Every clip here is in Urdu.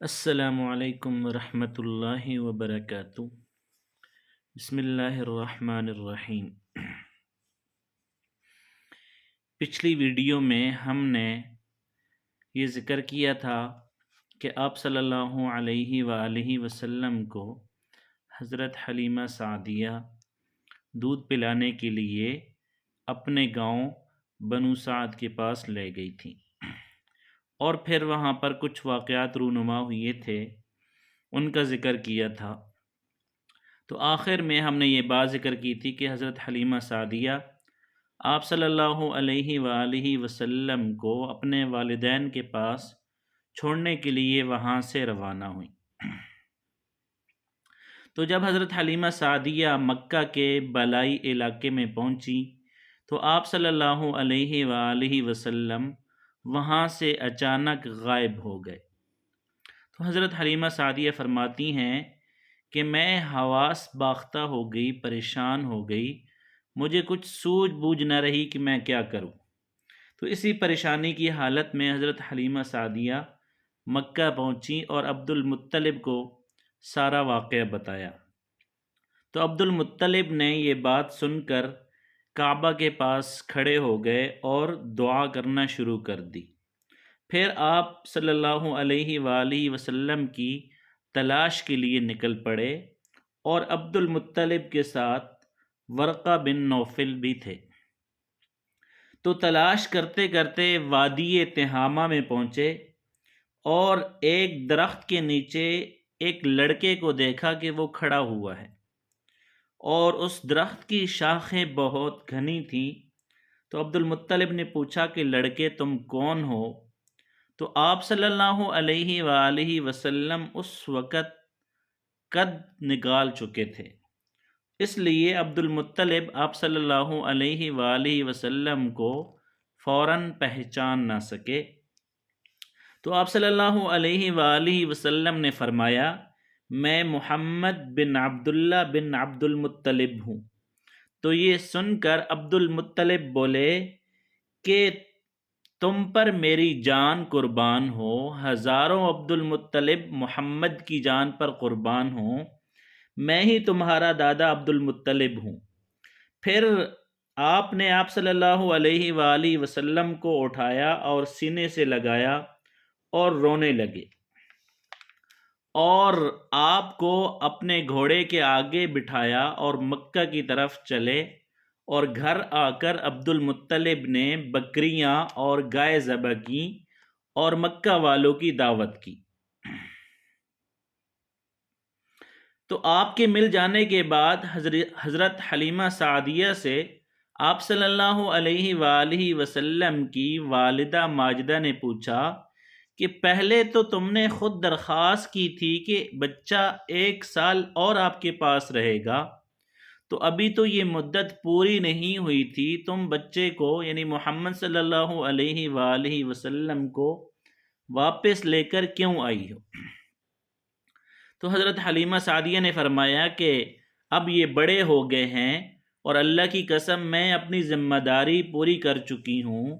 السلام علیکم ورحمۃ اللہ وبرکاتہ۔ بسم اللہ الرحمن الرحیم۔ پچھلی ویڈیو میں ہم نے یہ ذکر کیا تھا کہ آپ صلی اللہ علیہ وآلہ وسلم کو حضرت حلیمہ سعدیہ دودھ پلانے کے لیے اپنے گاؤں بنو سعد کے پاس لے گئی تھی، اور پھر وہاں پر کچھ واقعات رونما ہوئے تھے، ان کا ذکر کیا تھا۔ تو آخر میں ہم نے یہ بات ذکر کی تھی کہ حضرت حلیمہ سعدیہ آپ صلی اللہ علیہ وآلہ وسلم کو اپنے والدین کے پاس چھوڑنے کے لیے وہاں سے روانہ ہوئیں۔ تو جب حضرت حلیمہ سعدیہ مکہ کے بالائی علاقے میں پہنچی تو آپ صلی اللہ علیہ وآلہ وسلم وہاں سے اچانک غائب ہو گئے۔ تو حضرت حلیمہ سعدیہ فرماتی ہیں کہ میں حواس باختہ ہو گئی، پریشان ہو گئی، مجھے کچھ سوجھ بوجھ نہ رہی کہ میں کیا کروں۔ تو اسی پریشانی کی حالت میں حضرت حلیمہ سعدیہ مکہ پہنچی اور عبد المطلب کو سارا واقعہ بتایا۔ تو عبد المطلب نے یہ بات سن کر کعبہ کے پاس کھڑے ہو گئے اور دعا کرنا شروع کر دی۔ پھر آپ صلی اللہ علیہ وآلہ وسلم کی تلاش کے لیے نکل پڑے، اور عبد المطلب کے ساتھ ورقہ بن نوفل بھی تھے۔ تو تلاش کرتے کرتے وادی تہامہ میں پہنچے اور ایک درخت کے نیچے ایک لڑکے کو دیکھا کہ وہ کھڑا ہوا ہے، اور اس درخت کی شاخیں بہت گھنی تھیں۔ تو عبد المطلب نے پوچھا کہ لڑکے تم کون ہو؟ تو آپ صلی اللہ علیہ وآلہ وسلم اس وقت قد نکال چکے تھے، اس لیے عبد المطلب آپ صلی اللہ علیہ وآلہ وسلم کو فوراً پہچان نہ سکے۔ تو آپ صلی اللہ علیہ وآلہ وسلم نے فرمایا، میں محمد بن عبداللہ بن عبد المطلب ہوں۔ تو یہ سن کر عبد المطلب بولے کہ تم پر میری جان قربان ہو، ہزاروں عبد المطلب محمد کی جان پر قربان ہوں، میں ہی تمہارا دادا عبد المطلب ہوں۔ پھر آپ نے آپ صلی اللہ علیہ وآلہ وسلم کو اٹھایا اور سینے سے لگایا اور رونے لگے، اور آپ کو اپنے گھوڑے کے آگے بٹھایا اور مکہ کی طرف چلے، اور گھر آ کر عبد المطلب نے بکریاں اور گائے ذبح کی اور مکہ والوں کی دعوت کی۔ تو آپ کے مل جانے کے بعد حضرت حلیمہ سعدیہ سے آپ صلی اللہ علیہ وآلہ وسلم کی والدہ ماجدہ نے پوچھا کہ پہلے تو تم نے خود درخواست کی تھی کہ بچہ 1 سال اور آپ کے پاس رہے گا، تو ابھی تو یہ مدت پوری نہیں ہوئی تھی، تم بچے کو یعنی محمد صلی اللہ علیہ وآلہ وسلم کو واپس لے کر کیوں آئی ہو؟ تو حضرت حلیمہ سعدیہ نے فرمایا کہ اب یہ بڑے ہو گئے ہیں، اور اللہ کی قسم میں اپنی ذمہ داری پوری کر چکی ہوں،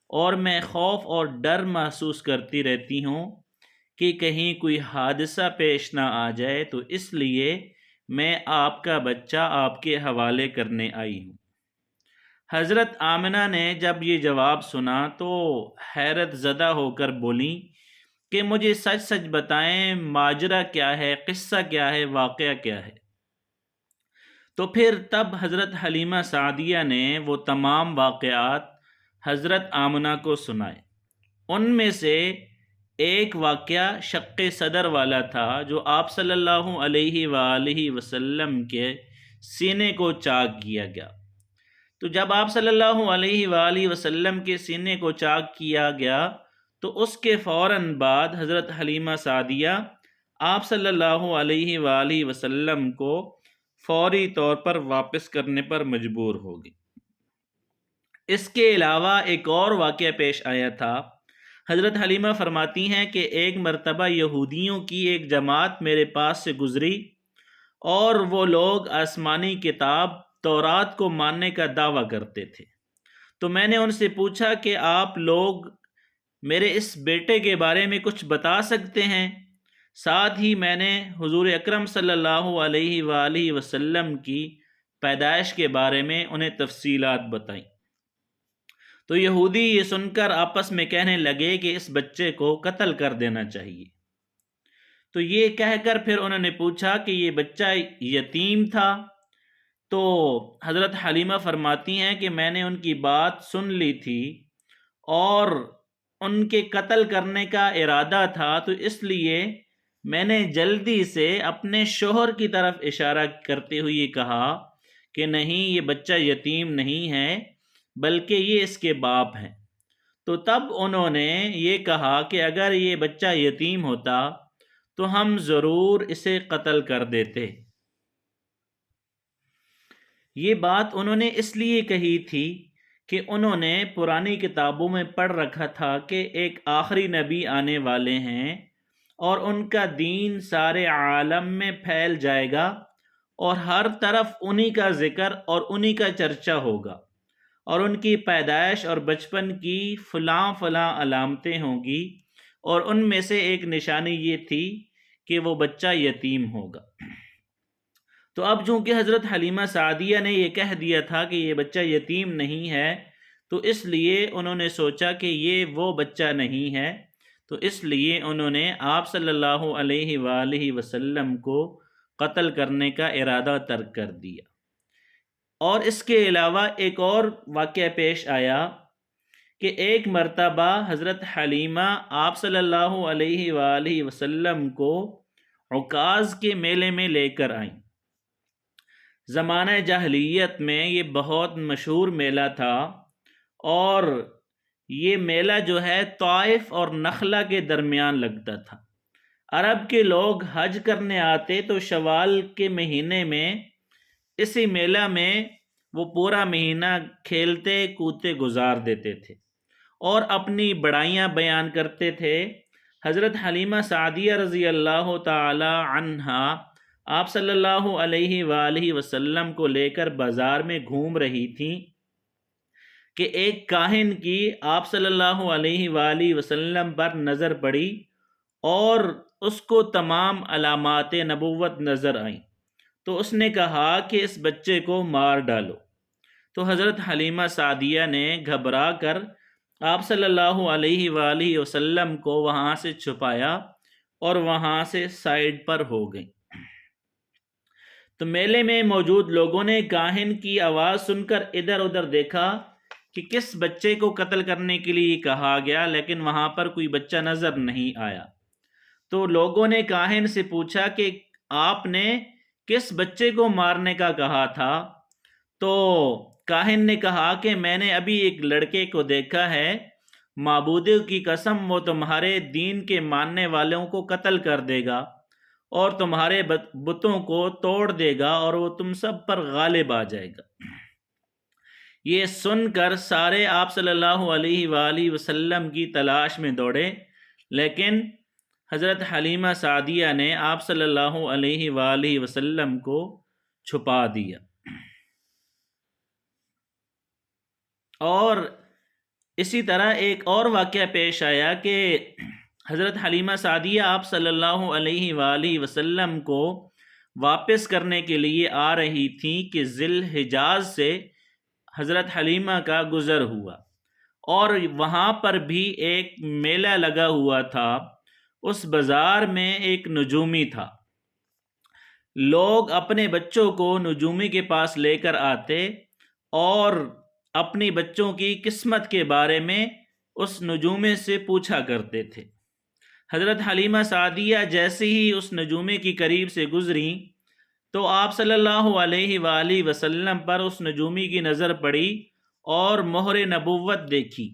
اور میں خوف اور ڈر محسوس کرتی رہتی ہوں کہ کہیں کوئی حادثہ پیش نہ آ جائے، تو اس لیے میں آپ کا بچہ آپ کے حوالے کرنے آئی ہوں۔ حضرت آمنہ نے جب یہ جواب سنا تو حیرت زدہ ہو کر بولیں کہ مجھے سچ سچ بتائیں، ماجرا کیا ہے، قصہ کیا ہے، واقعہ کیا ہے؟ تو پھر تب حضرت حلیمہ سعدیہ نے وہ تمام واقعات حضرت آمنہ کو سنائے۔ ان میں سے ایک واقعہ شق صدر والا تھا، جو آپ صلی اللہ علیہ وآلہ وسلم کے سینے کو چاک کیا گیا۔ تو جب آپ صلی اللہ علیہ وآلہ وسلم کے سینے کو چاک کیا گیا تو اس کے فوراً بعد حضرت حلیمہ سعدیہ آپ صلی اللہ علیہ وآلہ وسلم کو فوری طور پر واپس کرنے پر مجبور ہو گئی۔ اس کے علاوہ ایک اور واقعہ پیش آیا تھا۔ حضرت حلیمہ فرماتی ہیں کہ ایک مرتبہ یہودیوں کی ایک جماعت میرے پاس سے گزری، اور وہ لوگ آسمانی کتاب تورات کو ماننے کا دعویٰ کرتے تھے۔ تو میں نے ان سے پوچھا کہ آپ لوگ میرے اس بیٹے کے بارے میں کچھ بتا سکتے ہیں؟ ساتھ ہی میں نے حضور اکرم صلی اللہ علیہ وآلہ وسلم کی پیدائش کے بارے میں انہیں تفصیلات بتائیں۔ تو یہودی یہ سن کر آپس میں کہنے لگے کہ اس بچے کو قتل کر دینا چاہیے۔ تو یہ کہہ کر پھر انہوں نے پوچھا کہ یہ بچہ یتیم تھا؟ تو حضرت حلیمہ فرماتی ہیں کہ میں نے ان کی بات سن لی تھی اور ان کے قتل کرنے کا ارادہ تھا، تو اس لیے میں نے جلدی سے اپنے شوہر کی طرف اشارہ کرتے ہوئے کہا کہ نہیں، یہ بچہ یتیم نہیں ہے بلکہ یہ اس کے باپ ہیں۔ تو تب انہوں نے یہ کہا کہ اگر یہ بچہ یتیم ہوتا تو ہم ضرور اسے قتل کر دیتے۔ یہ بات انہوں نے اس لیے کہی تھی کہ انہوں نے پرانی کتابوں میں پڑھ رکھا تھا کہ ایک آخری نبی آنے والے ہیں اور ان کا دین سارے عالم میں پھیل جائے گا اور ہر طرف انہی کا ذکر اور انہی کا چرچا ہوگا، اور ان کی پیدائش اور بچپن کی فلاں فلاں علامتیں ہوں گی، اور ان میں سے ایک نشانی یہ تھی کہ وہ بچہ یتیم ہوگا۔ تو اب چونکہ حضرت حلیمہ سعدیہ نے یہ کہہ دیا تھا کہ یہ بچہ یتیم نہیں ہے، تو اس لیے انہوں نے سوچا کہ یہ وہ بچہ نہیں ہے، تو اس لیے انہوں نے آپ صلی اللہ علیہ وآلہ وسلم کو قتل کرنے کا ارادہ ترک کر دیا۔ اور اس کے علاوہ ایک اور واقعہ پیش آیا کہ ایک مرتبہ حضرت حلیمہ آپ صلی اللہ علیہ وآلہ وسلم کو عکاظ کے میلے میں لے کر آئیں۔ زمانہ جاہلیت میں یہ بہت مشہور میلہ تھا، اور یہ میلہ جو ہے طائف اور نخلا کے درمیان لگتا تھا۔ عرب کے لوگ حج کرنے آتے تو شوال کے مہینے میں اسی میلہ میں وہ پورا مہینہ کھیلتے کودتے گزار دیتے تھے اور اپنی بڑائیاں بیان کرتے تھے۔ حضرت حلیمہ سعدیہ رضی اللہ تعالی عنہا آپ صلی اللہ علیہ وآلہ وسلم کو لے کر بازار میں گھوم رہی تھیں کہ ایک کاہن کی آپ صلی اللہ علیہ وآلہ وسلم پر نظر پڑی اور اس کو تمام علامات نبوت نظر آئیں، تو اس نے کہا کہ اس بچے کو مار ڈالو۔ تو حضرت حلیمہ سعدیہ نے گھبرا کر آپ صلی اللہ علیہ وآلہ وسلم کو وہاں سے چھپایا اور وہاں سے سائیڈ پر ہو گئیں۔ تو میلے میں موجود لوگوں نے کاہن کی آواز سن کر ادھر ادھر دیکھا کہ کس بچے کو قتل کرنے کے لیے کہا گیا، لیکن وہاں پر کوئی بچہ نظر نہیں آیا۔ تو لوگوں نے کاہن سے پوچھا کہ آپ نے کس بچے کو مارنے کا کہا تھا؟ تو کاہن نے کہا کہ میں نے ابھی ایک لڑکے کو دیکھا ہے، معبود کی قسم وہ تمہارے دین کے ماننے والوں کو قتل کر دے گا اور تمہارے بتوں کو توڑ دے گا اور وہ تم سب پر غالب آ جائے گا۔ یہ سن کر سارے آپ صلی اللہ علیہ وآلہ وسلم کی تلاش میں دوڑے، لیکن حضرت حلیمہ سعدیہ نے آپ صلی اللہ علیہ وآلہ وسلم کو چھپا دیا۔ اور اسی طرح ایک اور واقعہ پیش آیا کہ حضرت حلیمہ سعدیہ آپ صلی اللہ علیہ وآلہ وسلم کو واپس کرنے کے لیے آ رہی تھیں کہ ذی الحجاز سے حضرت حلیمہ کا گزر ہوا، اور وہاں پر بھی ایک میلہ لگا ہوا تھا۔ اس بازار میں ایک نجومی تھا، لوگ اپنے بچوں کو نجومی کے پاس لے کر آتے اور اپنی بچوں کی قسمت کے بارے میں اس نجومی سے پوچھا کرتے تھے۔ حضرت حلیمہ سعدیہ جیسے ہی اس نجومی کی قریب سے گزری تو آپ صلی اللہ علیہ وآلہ وسلم پر اس نجومی کی نظر پڑی اور مہر نبوت دیکھی،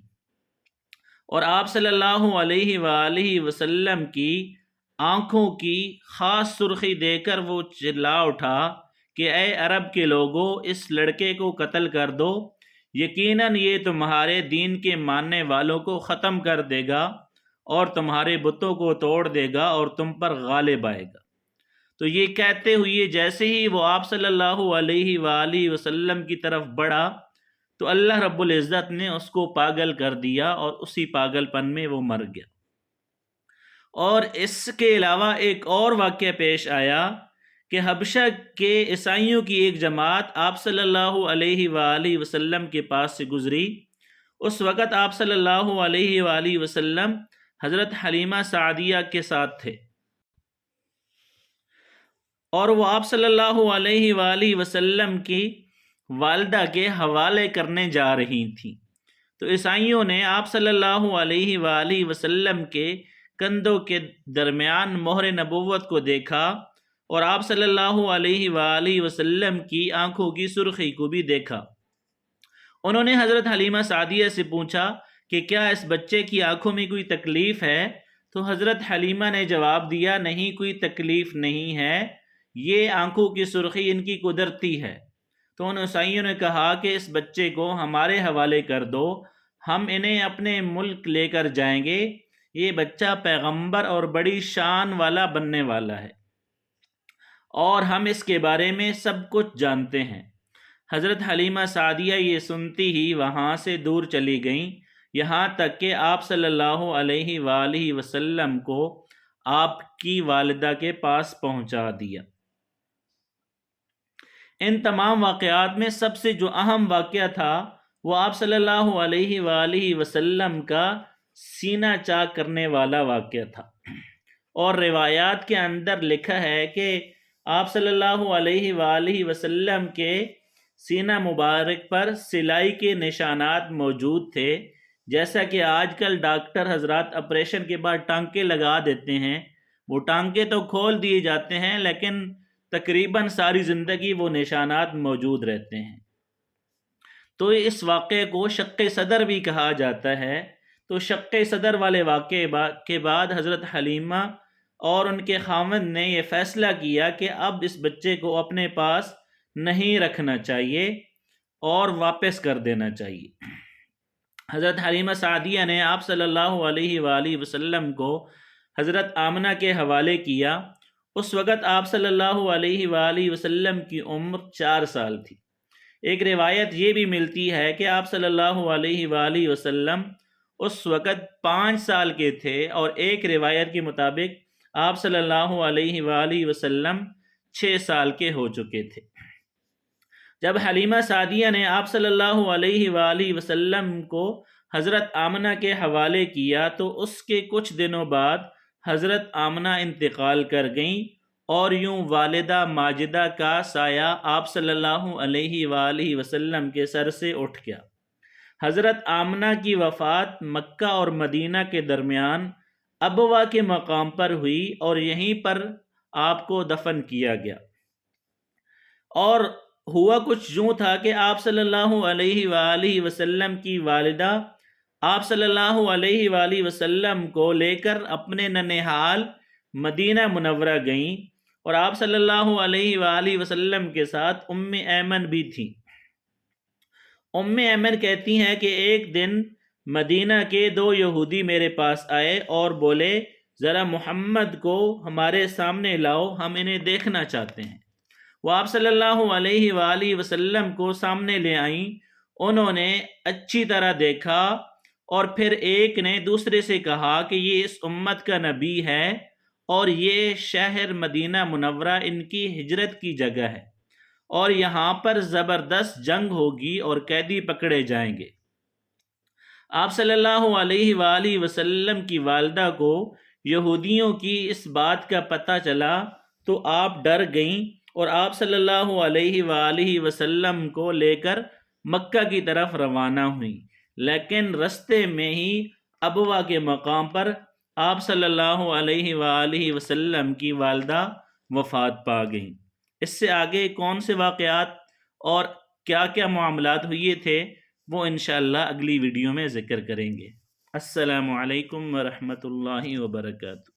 اور آپ صلی اللہ علیہ وآلہ وسلم کی آنکھوں کی خاص سرخی دیکھ کر وہ چلا اٹھا کہ اے عرب کے لوگوں، اس لڑکے کو قتل کر دو، یقیناً یہ تمہارے دین کے ماننے والوں کو ختم کر دے گا اور تمہارے بتوں کو توڑ دے گا اور تم پر غالب آئے گا۔ تو یہ کہتے ہوئے جیسے ہی وہ آپ صلی اللہ علیہ وآلہ وسلم کی طرف بڑھا تو اللہ رب العزت نے اس کو پاگل کر دیا اور اسی پاگل پن میں وہ مر گیا۔ اور اس کے علاوہ ایک اور واقعہ پیش آیا کہ حبشہ کے عیسائیوں کی ایک جماعت آپ صلی اللہ علیہ وآلہ وسلم کے پاس سے گزری۔ اس وقت آپ صلی اللہ علیہ وآلہ وسلم حضرت حلیمہ سعدیہ کے ساتھ تھے، اور وہ آپ صلی اللہ علیہ وآلہ وسلم کی والدہ کے حوالے کرنے جا رہی تھیں۔ تو عیسائیوں نے آپ صلی اللہ علیہ وآلہ وسلم کے کندھوں کے درمیان مہر نبوت کو دیکھا، اور آپ صلی اللہ علیہ وآلہ وسلم کی آنکھوں کی سرخی کو بھی دیکھا۔ انہوں نے حضرت حلیمہ سعدیہ سے پوچھا کہ کیا اس بچے کی آنکھوں میں کوئی تکلیف ہے؟ تو حضرت حلیمہ نے جواب دیا، نہیں، کوئی تکلیف نہیں ہے، یہ آنکھوں کی سرخی ان کی قدرتی ہے۔ تو ان عیسائیوں نے کہا کہ اس بچے کو ہمارے حوالے کر دو، ہم انہیں اپنے ملک لے کر جائیں گے، یہ بچہ پیغمبر اور بڑی شان والا بننے والا ہے، اور ہم اس کے بارے میں سب کچھ جانتے ہیں۔ حضرت حلیمہ سعدیہ یہ سنتی ہی وہاں سے دور چلی گئیں، یہاں تک کہ آپ صلی اللہ علیہ وآلہ وسلم کو آپ کی والدہ کے پاس پہنچا دیا۔ ان تمام واقعات میں سب سے جو اہم واقعہ تھا وہ آپ صلی اللہ علیہ وآلہ وسلم کا سینہ چاک کرنے والا واقعہ تھا، اور روایات کے اندر لکھا ہے کہ آپ صلی اللہ علیہ وآلہ وسلم کے سینہ مبارک پر سلائی کے نشانات موجود تھے، جیسا کہ آج کل ڈاکٹر حضرات آپریشن کے بعد ٹانکے لگا دیتے ہیں، وہ ٹانکے تو کھول دیے جاتے ہیں لیکن تقریباً ساری زندگی وہ نشانات موجود رہتے ہیں۔ تو اس واقعے کو شق صدر بھی کہا جاتا ہے۔ تو شق صدر والے واقعے کے بعد حضرت حلیمہ اور ان کے خاوند نے یہ فیصلہ کیا کہ اب اس بچے کو اپنے پاس نہیں رکھنا چاہیے اور واپس کر دینا چاہیے۔ حضرت حلیمہ سعدیہ نے آپ صلی اللہ علیہ وآلہ وسلم کو حضرت آمنہ کے حوالے کیا۔ اس وقت آپ صلی اللہ علیہ وآلہ وسلم کی عمر 4 سال تھی۔ ایک روایت یہ بھی ملتی ہے کہ آپ صلی اللہ علیہ وآلہ وسلم اس وقت 5 سال کے تھے، اور ایک روایت کے مطابق آپ صلی اللہ علیہ وآلہ وسلم 6 سال کے ہو چکے تھے۔ جب حلیمہ سعدیہ نے آپ صلی اللہ علیہ وآلہ وسلم کو حضرت آمنہ کے حوالے کیا تو اس کے کچھ دنوں بعد حضرت آمنہ انتقال کر گئیں، اور یوں والدہ ماجدہ کا سایہ آپ صلی اللہ علیہ وآلہ وسلم کے سر سے اٹھ گیا۔ حضرت آمنہ کی وفات مکہ اور مدینہ کے درمیان ابوا کے مقام پر ہوئی، اور یہیں پر آپ کو دفن کیا گیا۔ اور ہوا کچھ یوں تھا کہ آپ صلی اللہ علیہ وآلہ وسلم کی والدہ آپ صلی اللہ علیہ وآلہ وسلم کو لے کر اپنے ننھیال مدینہ منورہ گئیں، اور آپ صلی اللہ علیہ وآلہ وسلم کے ساتھ ام ایمن بھی تھیں۔ ام ایمن کہتی ہیں کہ ایک دن مدینہ کے 2 یہودی میرے پاس آئے اور بولے، ذرا محمد کو ہمارے سامنے لاؤ، ہم انہیں دیکھنا چاہتے ہیں۔ وہ آپ صلی اللہ علیہ وآلہ وسلم کو سامنے لے آئیں، انہوں نے اچھی طرح دیکھا، اور پھر ایک نے دوسرے سے کہا کہ یہ اس امت کا نبی ہے، اور یہ شہر مدینہ منورہ ان کی ہجرت کی جگہ ہے، اور یہاں پر زبردست جنگ ہوگی اور قیدی پکڑے جائیں گے۔ آپ صلی اللہ علیہ وآلہ وسلم کی والدہ کو یہودیوں کی اس بات کا پتہ چلا تو آپ ڈر گئیں، اور آپ صلی اللہ علیہ وآلہ وسلم کو لے کر مکہ کی طرف روانہ ہوئیں، لیکن رستے میں ہی ابوا کے مقام پر آپ صلی اللہ علیہ وآلہ وسلم کی والدہ وفات پا گئیں۔ اس سے آگے کون سے واقعات اور کیا کیا معاملات ہوئے تھے وہ انشاءاللہ اگلی ویڈیو میں ذکر کریں گے۔ السلام علیکم ورحمۃ اللہ وبرکاتہ۔